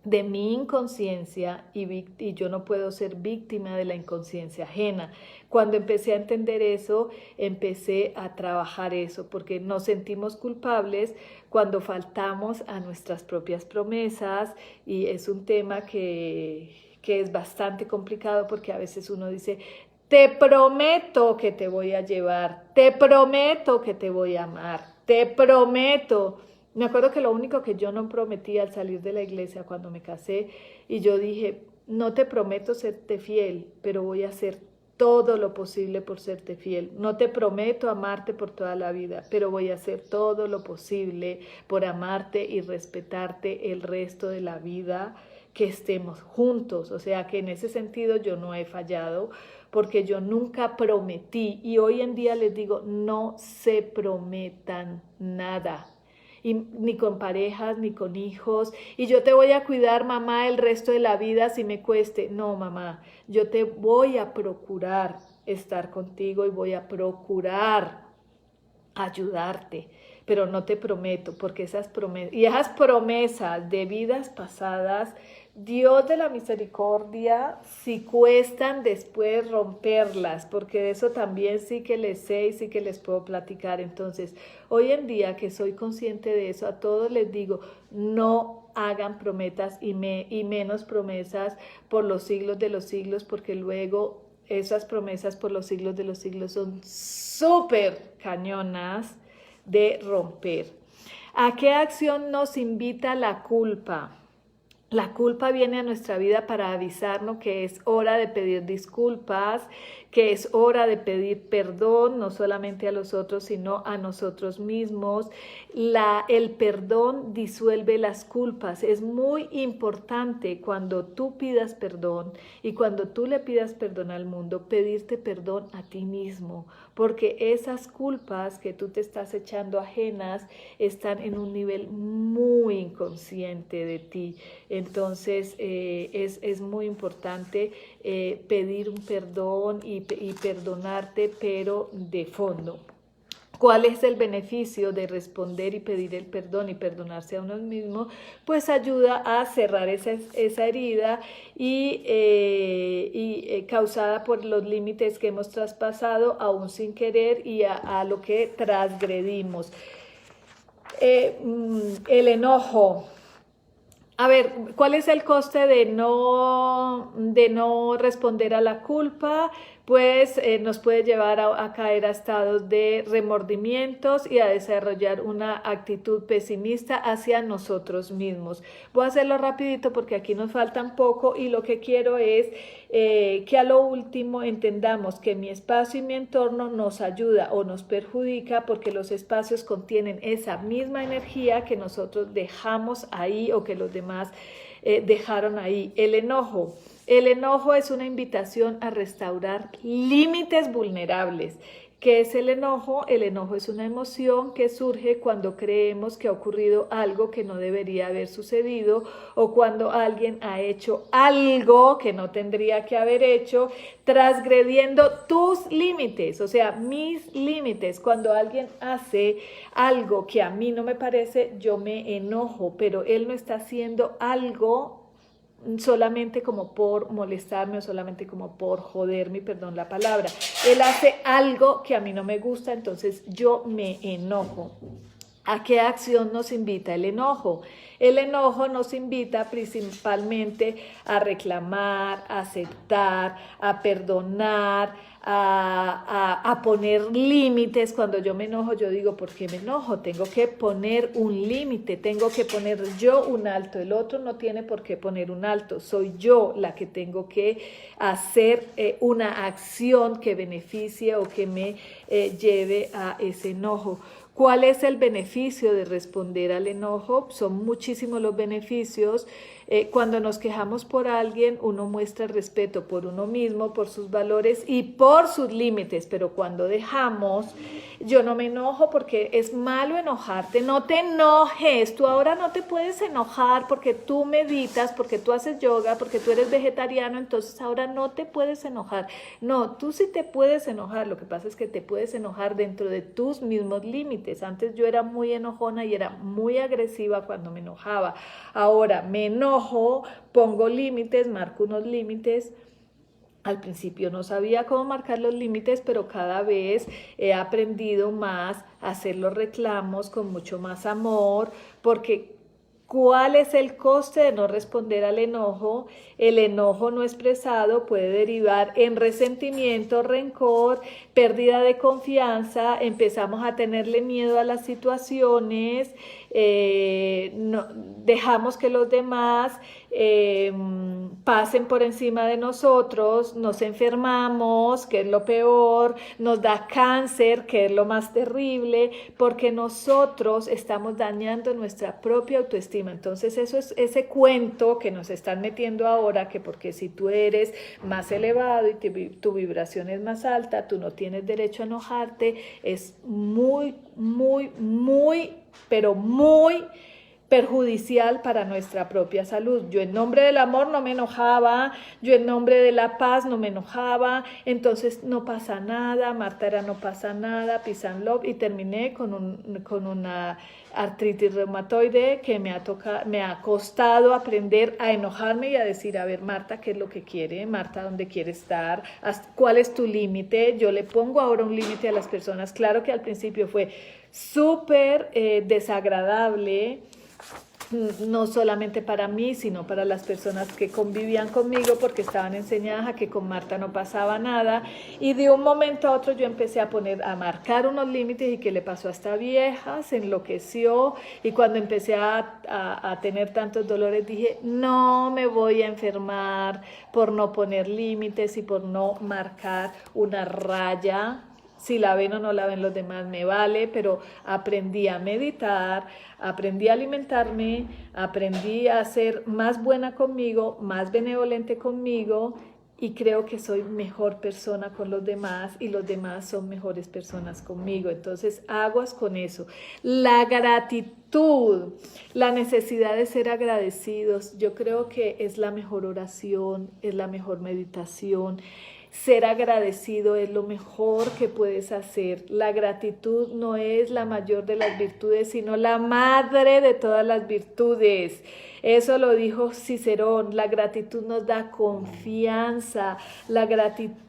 de mi inconsciencia y yo no puedo ser víctima de la inconsciencia ajena. Cuando empecé a entender eso, empecé a trabajar eso, porque nos sentimos culpables cuando faltamos a nuestras propias promesas y es un tema que es bastante complicado porque a veces uno dice, te prometo que te voy a llevar, te prometo que te voy a amar, te prometo. Me acuerdo que lo único que yo no prometí al salir de la iglesia cuando me casé y yo dije, no te prometo serte fiel, pero voy a hacer todo lo posible por serte fiel. No te prometo amarte por toda la vida, pero voy a hacer todo lo posible por amarte y respetarte el resto de la vida que estemos juntos. O sea que en ese sentido yo no he fallado, porque yo nunca prometí, y hoy en día les digo, no se prometan nada. Ni con parejas, ni con hijos, y yo te voy a cuidar, mamá, el resto de la vida si me cueste. No, mamá, yo te voy a procurar estar contigo y voy a procurar ayudarte, pero no te prometo, porque esas promesas de vidas pasadas, Dios de la misericordia, si cuestan después romperlas, porque de eso también sí que les sé y sí que les puedo platicar. Entonces, hoy en día que soy consciente de eso, a todos les digo, no hagan promesas y menos promesas por los siglos de los siglos, porque luego esas promesas por los siglos de los siglos son súper cañonas de romper. ¿A qué acción nos invita la culpa? La culpa viene a nuestra vida para avisarnos que es hora de pedir disculpas, que es hora de pedir perdón, no solamente a los otros, sino a nosotros mismos. El perdón disuelve las culpas. Es muy importante cuando tú pidas perdón y cuando tú le pidas perdón al mundo, pedirte perdón a ti mismo, porque esas culpas que tú te estás echando ajenas están en un nivel muy inconsciente de ti. Entonces es muy importante pedir un perdón y perdonarte, pero de fondo. ¿Cuál es el beneficio de responder y pedir el perdón y perdonarse a uno mismo? Pues ayuda a cerrar esa herida y causada por los límites que hemos traspasado aún sin querer y a lo que transgredimos. El enojo. A ver, ¿cuál es el coste de no responder a la culpa? Pues nos puede llevar a caer a estados de remordimientos y a desarrollar una actitud pesimista hacia nosotros mismos. Voy a hacerlo rapidito porque aquí nos faltan poco y lo que quiero es que a lo último entendamos que mi espacio y mi entorno nos ayuda o nos perjudica, porque los espacios contienen esa misma energía que nosotros dejamos ahí o que los demás dejaron ahí. El enojo. El enojo es una invitación a restaurar límites vulnerables. ¿Qué es el enojo? El enojo es una emoción que surge cuando creemos que ha ocurrido algo que no debería haber sucedido o cuando alguien ha hecho algo que no tendría que haber hecho, transgrediendo tus límites, o sea, mis límites. Cuando alguien hace algo que a mí no me parece, yo me enojo, pero él no está haciendo algo solamente como por molestarme o solamente como por joderme, perdón la palabra. Él hace algo que a mí no me gusta, entonces yo me enojo. ¿A qué acción nos invita el enojo? El enojo nos invita principalmente a reclamar, a aceptar, a perdonar, a poner límites. Cuando yo me enojo, yo digo, ¿por qué me enojo? Tengo que poner un límite, tengo que poner yo un alto. El otro no tiene por qué poner un alto, soy yo la que tengo que hacer una acción que beneficie o que me lleve a ese enojo. ¿Cuál es el beneficio de responder al enojo? Son muchísimos los beneficios. Cuando nos quejamos por alguien, uno muestra respeto por uno mismo, por sus valores y por sus límites. Pero cuando dejamos, yo no me enojo porque es malo enojarte. No te enojes. Tú ahora no te puedes enojar porque tú meditas, porque tú haces yoga, porque tú eres vegetariano. Entonces ahora no te puedes enojar. No, tú sí te puedes enojar. Lo que pasa es que te puedes enojar dentro de tus mismos límites. Antes yo era muy enojona y era muy agresiva cuando me enojaba. Ahora me enojo, pongo límites, marco unos límites. Al principio no sabía cómo marcar los límites, pero cada vez he aprendido más a hacer los reclamos con mucho más amor, porque ¿cuál es el coste de no responder al enojo? El enojo no expresado puede derivar en resentimiento, rencor, pérdida de confianza, empezamos a tenerle miedo a las situaciones, dejamos que los demás pasen por encima de nosotros, nos enfermamos, que es lo peor, nos da cáncer, que es lo más terrible, porque nosotros estamos dañando nuestra propia autoestima. Entonces eso es ese cuento que nos están metiendo ahora, que porque si tú eres más elevado y tu vibración es más alta, tú no tienes derecho a enojarte, es muy, pero muy perjudicial para nuestra propia salud. Yo en nombre del amor no me enojaba, yo en nombre de la paz no me enojaba, entonces no pasa nada, Marta era no pasa nada, peace and love, y terminé con una artritis reumatoide que me ha costado aprender a enojarme y a decir, a ver, Marta, ¿qué es lo que quiere? Marta, ¿dónde quiere estar? ¿Cuál es tu límite? Yo le pongo ahora un límite a las personas. Claro que al principio fue súper desagradable, no solamente para mí, sino para las personas que convivían conmigo, porque estaban enseñadas a que con Marta no pasaba nada, y de un momento a otro yo empecé a marcar unos límites. ¿Y qué le pasó a esta vieja? Se enloqueció, y cuando empecé a tener tantos dolores dije, no me voy a enfermar por no poner límites y por no marcar una raya. Si la ven o no la ven los demás me vale, pero aprendí a meditar, aprendí a alimentarme, aprendí a ser más buena conmigo, más benevolente conmigo, y creo que soy mejor persona con los demás y los demás son mejores personas conmigo. Entonces, aguas con eso. La gratitud, la necesidad de ser agradecidos, yo creo que es la mejor oración, es la mejor meditación. Ser agradecido es lo mejor que puedes hacer. La gratitud no es la mayor de las virtudes, sino la madre de todas las virtudes. Eso lo dijo Cicerón. La gratitud nos da confianza. La gratitud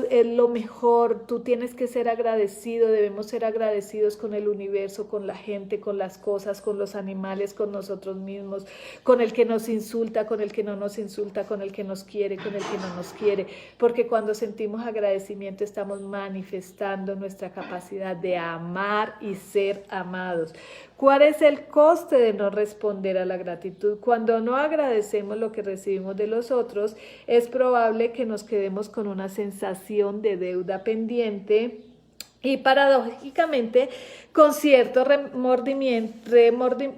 es lo mejor. Tú tienes que ser agradecido. Debemos ser agradecidos con el universo, con la gente, con las cosas, con los animales, con nosotros mismos, con el que nos insulta, con el que no nos insulta, con el que nos quiere, con el que no nos quiere. Porque cuando sentimos agradecimiento estamos manifestando nuestra capacidad de amar y ser amados. ¿Cuál es el coste de no responder a la gratitud? Cuando no agradecemos lo que recibimos de los otros, es probable que nos quedemos con una sensación de deuda pendiente y paradójicamente con cierto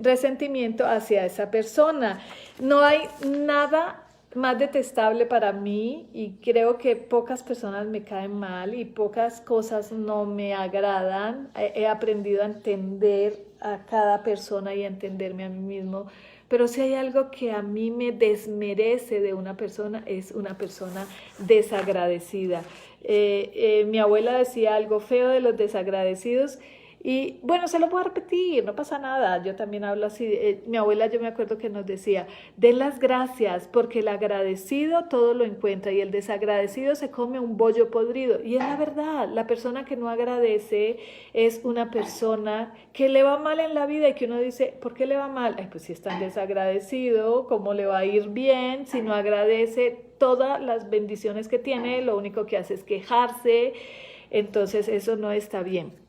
resentimiento hacia esa persona. No hay nada más detestable para mí, y creo que pocas personas me caen mal y pocas cosas no me agradan. He aprendido a entender a cada persona y a entenderme a mí mismo, pero si hay algo que a mí me desmerece de una persona, es una persona desagradecida. Mi abuela decía algo feo de los desagradecidos, y bueno, se lo voy a repetir, no pasa nada, yo también hablo así. Mi abuela, yo me acuerdo que nos decía, den las gracias, porque el agradecido todo lo encuentra y el desagradecido se come un bollo podrido. Y es la verdad, la persona que no agradece es una persona que le va mal en la vida, y que uno dice, ¿por qué le va mal? Ay, pues si es tan desagradecido, ¿cómo le va a ir bien si no agradece todas las bendiciones que tiene? Lo único que hace es quejarse. Entonces eso no está bien.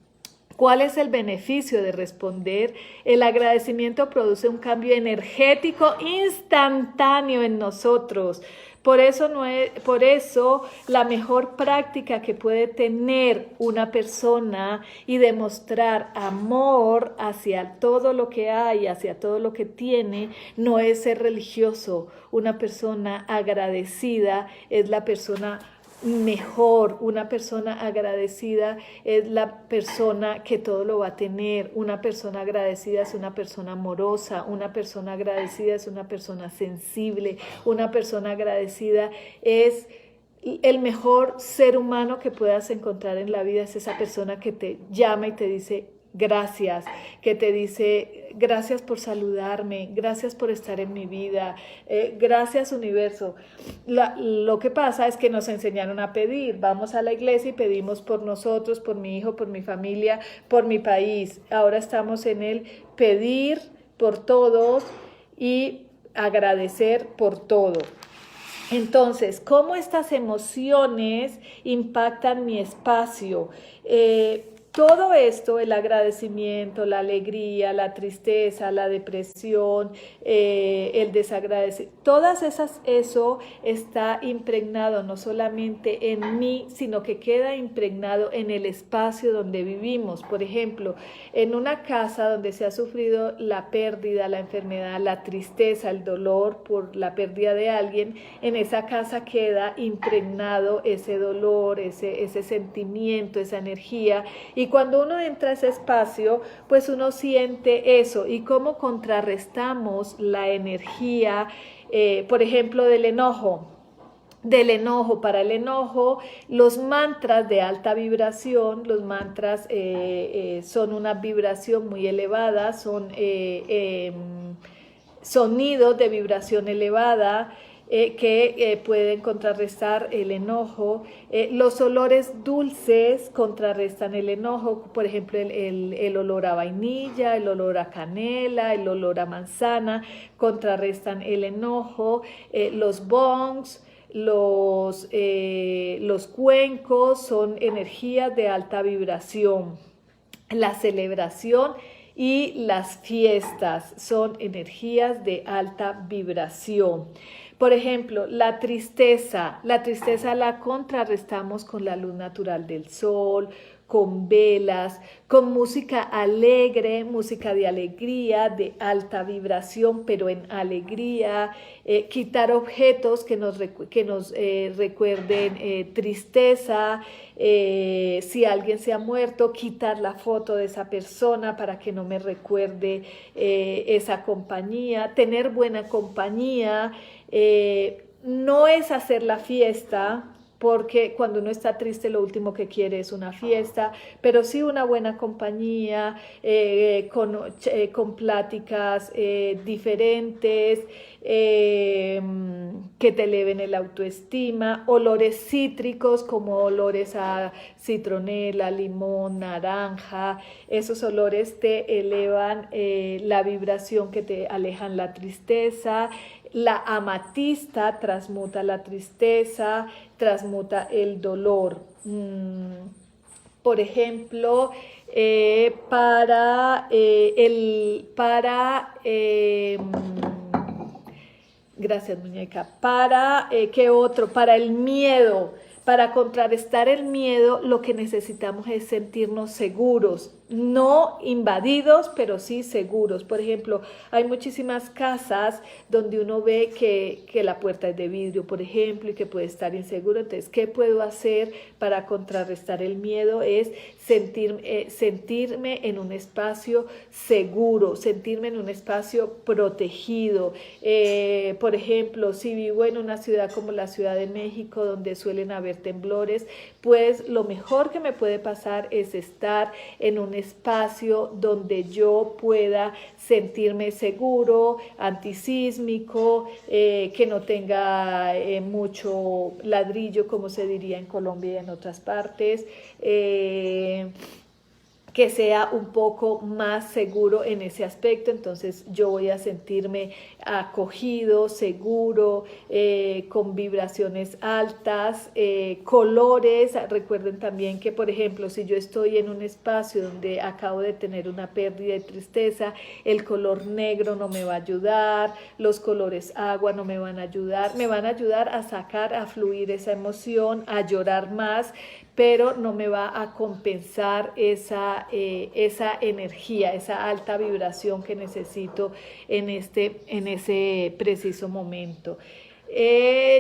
¿Cuál es el beneficio de responder? El agradecimiento produce un cambio energético instantáneo en nosotros. Por eso la mejor práctica que puede tener una persona y demostrar amor hacia todo lo que hay, hacia todo lo que tiene, no es ser religioso. Una persona agradecida es la persona mejor. Una persona agradecida es la persona que todo lo va a tener. Una persona agradecida es una persona amorosa. Una persona agradecida es una persona sensible. Una persona agradecida es el mejor ser humano que puedas encontrar en la vida. Es esa persona que te llama y te dice gracias, que te dice gracias por saludarme, gracias por estar en mi vida, gracias universo. Lo que pasa es que nos enseñaron a pedir. Vamos a la iglesia y pedimos por nosotros, por mi hijo, por mi familia, por mi país. Ahora estamos en el pedir por todos y agradecer por todo. Entonces, ¿cómo estas emociones impactan mi espacio? todo esto, el agradecimiento, la alegría, la tristeza, la depresión, el desagradecimiento, eso está impregnado no solamente en mí, sino que queda impregnado en el espacio donde vivimos. Por ejemplo, en una casa donde se ha sufrido la pérdida, la enfermedad, la tristeza, el dolor por la pérdida de alguien, en esa casa queda impregnado ese dolor, ese sentimiento, esa energía. Y cuando uno entra a ese espacio, pues uno siente eso. ¿Y cómo contrarrestamos la energía, por ejemplo, del enojo? Para el enojo, los mantras de alta vibración, los mantras son una vibración muy elevada, son sonidos de vibración elevada, que pueden contrarrestar el enojo. Los olores dulces contrarrestan el enojo, por ejemplo el olor a vainilla, el olor a canela, el olor a manzana, contrarrestan el enojo. Los bongs, los cuencos son energías de alta vibración. La celebración y las fiestas son energías de alta vibración. Por ejemplo, la tristeza la contrarrestamos con la luz natural del sol, con velas, con música alegre, música de alegría, de alta vibración, pero en alegría, quitar objetos que nos recuerden tristeza. Si alguien se ha muerto, quitar la foto de esa persona para que no me recuerde esa compañía. Tener buena compañía, no es hacer la fiesta, porque cuando uno está triste lo último que quiere es una fiesta, pero sí una buena compañía, con pláticas diferentes, que te eleven el autoestima, olores cítricos como olores a citronela, limón, naranja. Esos olores te elevan la vibración, que te alejan la tristeza. La amatista transmuta la tristeza, transmuta el dolor. Por ejemplo, gracias, muñeca. ¿Qué otro? Para el miedo. Para contrarrestar el miedo, lo que necesitamos es sentirnos seguros, no invadidos, pero sí seguros. Por ejemplo, hay muchísimas casas donde uno ve que la puerta es de vidrio, por ejemplo, y que puede estar inseguro. Entonces, ¿qué puedo hacer para contrarrestar el miedo? Es sentirme en un espacio seguro, sentirme en un espacio protegido. Por ejemplo, si vivo en una ciudad como la Ciudad de México, donde suelen haber temblores, pues lo mejor que me puede pasar es estar en un espacio donde yo pueda sentirme seguro, antisísmico, que no tenga mucho ladrillo, como se diría en Colombia y en otras partes, que sea un poco más seguro en ese aspecto. Entonces yo voy a sentirme acogido, seguro, con vibraciones altas, colores. Recuerden también que, por ejemplo, si yo estoy en un espacio donde acabo de tener una pérdida y tristeza, el color negro no me va a ayudar, los colores agua no me van a ayudar a sacar, a fluir esa emoción, a llorar más, pero no me va a compensar esa energía, esa alta vibración que necesito en ese preciso momento.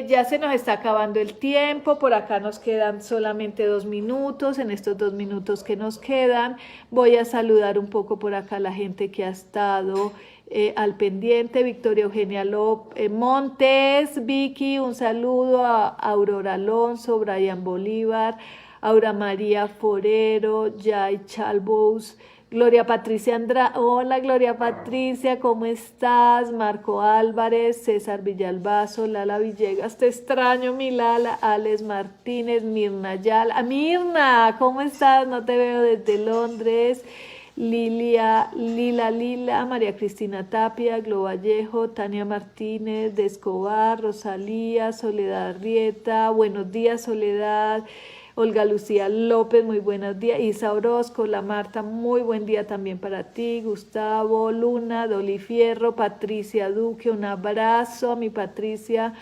Ya se nos está acabando el tiempo, por acá nos quedan solamente 2 minutos. En estos 2 minutos que nos quedan, voy a saludar un poco por acá a la gente que ha estado al pendiente. Victoria Eugenia Montes, Vicky, un saludo a Aurora Alonso, Brian Bolívar, Aura María Forero, Jai Chalbous, Gloria Patricia hola Gloria Patricia, ¿cómo estás? Marco Álvarez, César Villalbazo, Lala Villegas, te extraño mi Lala, Alex Martínez, Mirna Yala, Mirna, ¿cómo estás? No te veo desde Londres. Lila, María Cristina Tapia, Glo Vallejo, Tania Martínez de Escobar, Rosalía, Soledad Arrieta, buenos días Soledad, Olga Lucía López, muy buenos días. Isa Orozco, la Marta, muy buen día también para ti. Gustavo Luna, Doli Fierro, Patricia Duque, un abrazo a mi Patricia.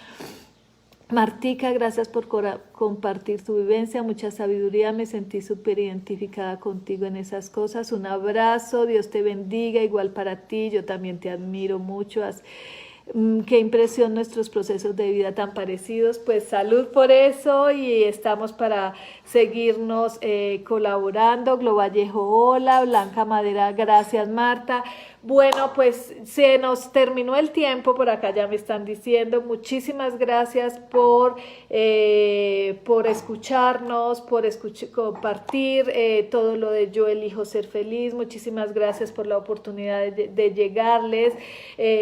Martica, gracias por compartir tu vivencia, mucha sabiduría, me sentí súper identificada contigo en esas cosas. Un abrazo, Dios te bendiga, igual para ti, yo también te admiro mucho. Qué impresión nuestros procesos de vida tan parecidos, pues salud por eso y estamos para seguirnos colaborando. Globallejo, hola, Blanca Madera, gracias Marta. Bueno, pues se nos terminó el tiempo, por acá ya me están diciendo, muchísimas gracias por escucharnos, por compartir todo lo de Yo Elijo Ser Feliz, muchísimas gracias por la oportunidad de llegarles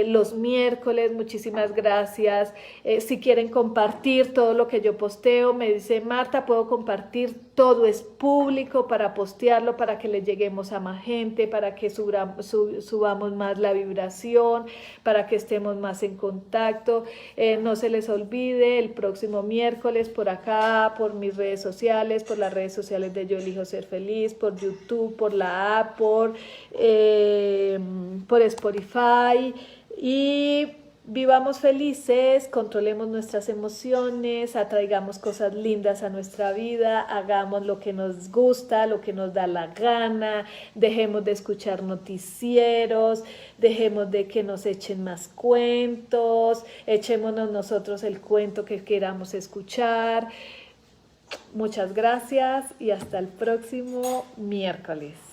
los miércoles, muchísimas gracias. Si quieren compartir todo lo que yo posteo, me dice Marta, puedo compartir, todo es público para postearlo, para que le lleguemos a más gente, para que subamos más la vibración, para que estemos más en contacto. No se les olvide, el próximo miércoles por acá, por mis redes sociales, por las redes sociales de Yo Elijo Ser Feliz, por YouTube, por la app, por Spotify, y vivamos felices, controlemos nuestras emociones, atraigamos cosas lindas a nuestra vida, hagamos lo que nos gusta, lo que nos da la gana, dejemos de escuchar noticieros, dejemos de que nos echen más cuentos, echémonos nosotros el cuento que queramos escuchar. Muchas gracias y hasta el próximo miércoles.